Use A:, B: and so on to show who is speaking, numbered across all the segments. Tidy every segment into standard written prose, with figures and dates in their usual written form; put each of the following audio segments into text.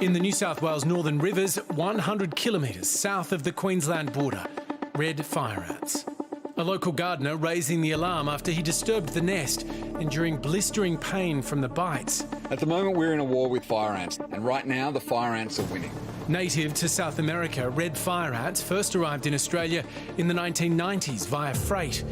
A: In the New South Wales Northern Rivers, 100 kilometres south of the Queensland border, red fire ants. A local gardener raising the alarm after he disturbed the nest, enduring blistering pain from the bites.
B: At the moment, we're in a war with fire ants, and right now the fire ants are winning.
A: Native to South America, red fire ants first arrived in Australia in the 1990s via freight.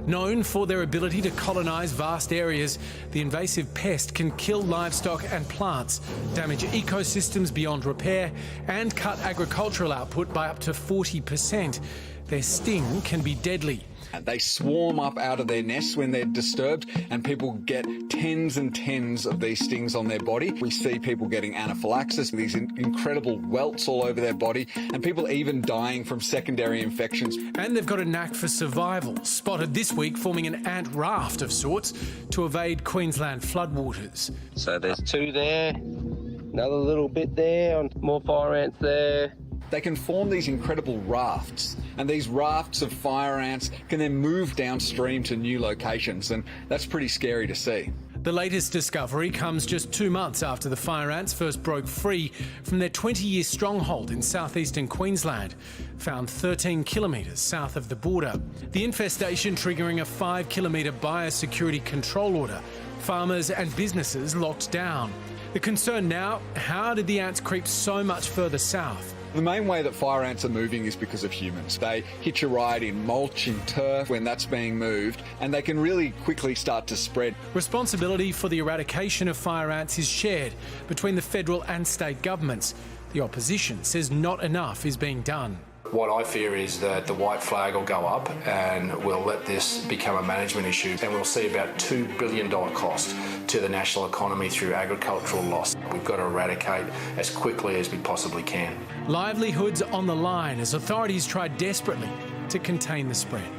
A: Known for their ability to colonise vast areas, the invasive pest can kill livestock and plants, damage ecosystems beyond repair, and cut agricultural output by up to 40%. Their sting can be deadly.
B: They swarm up out of their nests when they're disturbed, and people get tens and tens of these stings on their body. We see people getting anaphylaxis, these incredible welts all over their body, and people even dying from secondary infections.
A: And they've got a knack for survival, spotted this week forming an ant raft of sorts to evade Queensland floodwaters.
C: So there's two there, another little bit there, more fire ants there.
B: They can form these incredible rafts, and these rafts of fire ants can then move downstream to new locations, and that's pretty scary to see.
A: The latest discovery comes just 2 months after the fire ants first broke free from their 20-year stronghold in southeastern Queensland, found 13 kilometres south of the border. The infestation triggering a 5-kilometre biosecurity control order. Farmers and businesses locked down. The concern now, how did the ants creep so much further south?
B: The main way that fire ants are moving is because of humans. They hitch a ride in mulch and turf when that's being moved, and they can really quickly start to spread.
A: Responsibility for the eradication of fire ants is shared between the federal and state governments. The opposition says not enough is being done.
D: What I fear is that the white flag will go up and we'll let this become a management issue, and we'll see about $2 billion cost to the national economy through agricultural loss. We've got to eradicate as quickly as we possibly can.
A: Livelihoods on the line as authorities try desperately to contain the spread.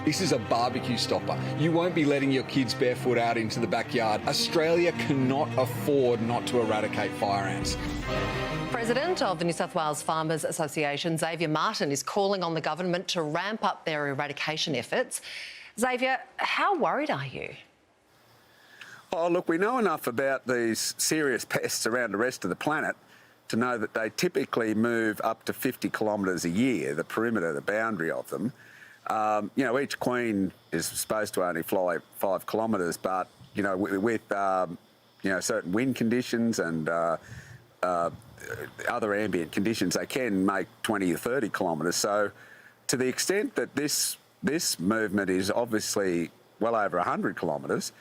B: This is a barbecue stopper. You won't be letting your kids barefoot out into the backyard. Australia cannot afford not to eradicate fire ants.
E: President of the New South Wales Farmers Association, Xavier Martin, is calling on the government to ramp up their eradication efforts. Xavier, how worried are you?
F: Oh, look, we know enough about these serious pests around the rest of the planet to know that they typically move up to 50 kilometres a year, the perimeter, the boundary of them. Each queen is supposed to only fly 5 kilometres, but, with certain wind conditions and other ambient conditions, they can make 20 or 30 kilometres. So to the extent that this movement is obviously well over 100 kilometres,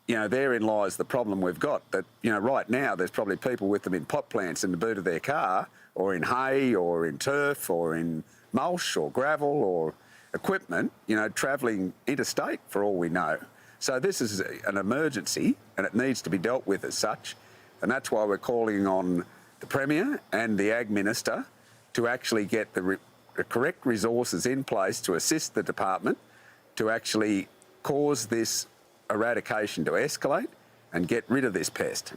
F: therein lies the problem we've got, that, right now there's probably people with them in pot plants in the boot of their car, or in hay, or in turf, or in mulch, or gravel, or equipment, travelling interstate for all we know. So this is an emergency, and it needs to be dealt with as such. And that's why we're calling on the Premier and the Ag Minister to actually get the correct resources in place to assist the department to actually cause this eradication to escalate and get rid of this pest.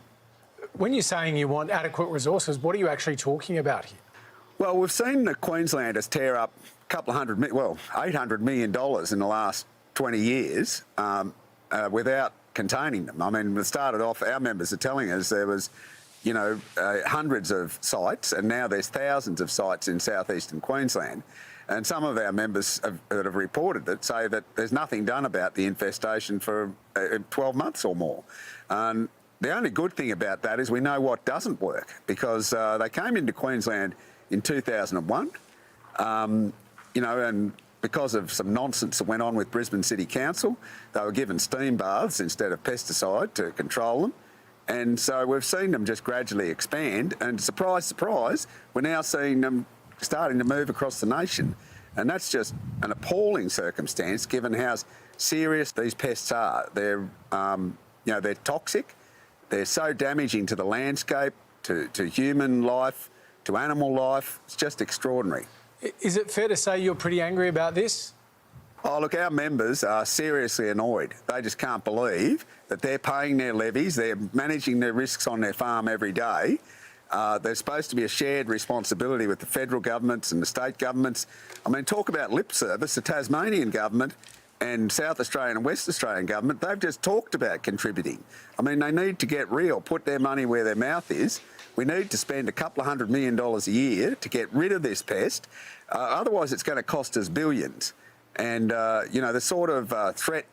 A: When you're saying you want adequate resources, what are you actually talking about here?
F: Well, we've seen the Queenslanders tear up $800 million in the last 20 years without containing them. I mean, it started off, our members are telling us there was, hundreds of sites, and now there's thousands of sites in southeastern Queensland. And some of our members that have reported it say that there's nothing done about the infestation for 12 months or more. And the only good thing about that is we know what doesn't work, because they came into Queensland in 2001, and because of some nonsense that went on with Brisbane City Council, they were given steam baths instead of pesticide to control them. And so we've seen them just gradually expand, and surprise, surprise, we're now seeing them starting to move across the nation. And that's just an appalling circumstance given how serious these pests are. They're toxic, they're so damaging to the landscape, to human life, to animal life. It's just extraordinary.
A: Is it fair to say you're pretty angry about this?
F: Oh, look, our members are seriously annoyed. They just can't believe that they're paying their levies, they're managing their risks on their farm every day. There's supposed to be a shared responsibility with the federal governments and the state governments. I mean, talk about lip service. The Tasmanian government and South Australian and West Australian government, they've just talked about contributing. I mean, they need to get real, put their money where their mouth is. We need to spend a couple of $100 million a year to get rid of this pest. Otherwise, it's going to cost us billions. And, the sort of threat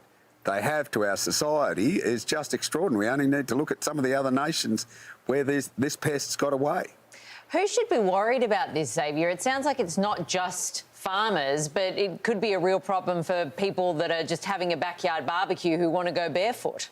F: they have to our society is just extraordinary. We only need to look at some of the other nations where this pest's got away.
G: Who should be worried about this, Xavier? It sounds like it's not just farmers, but it could be a real problem for people that are just having a backyard barbecue who want to go barefoot.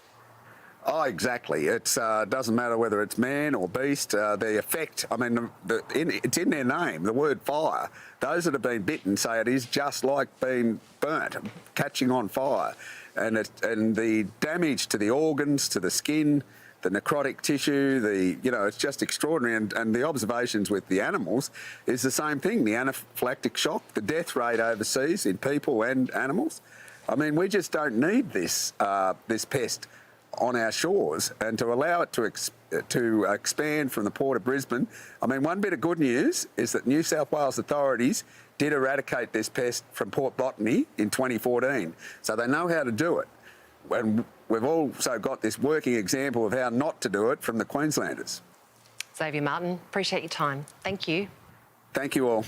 F: Oh, exactly. It doesn't matter whether it's man or beast. The effect, I mean, it's in their name, the word fire. Those that have been bitten say it is just like being burnt, catching on fire. And the damage to the organs, to the skin, the necrotic tissue, it's just extraordinary. And the observations with the animals is the same thing, the anaphylactic shock, the death rate overseas in people and animals. I mean, we just don't need this pest on our shores, and to allow it to expand from the Port of Brisbane. I mean, one bit of good news is that New South Wales authorities did eradicate this pest from Port Botany in 2014, so they know how to do it. And we've also got this working example of how not to do it from the Queenslanders.
E: Xavier Martin, appreciate your time. Thank you.
F: Thank you all.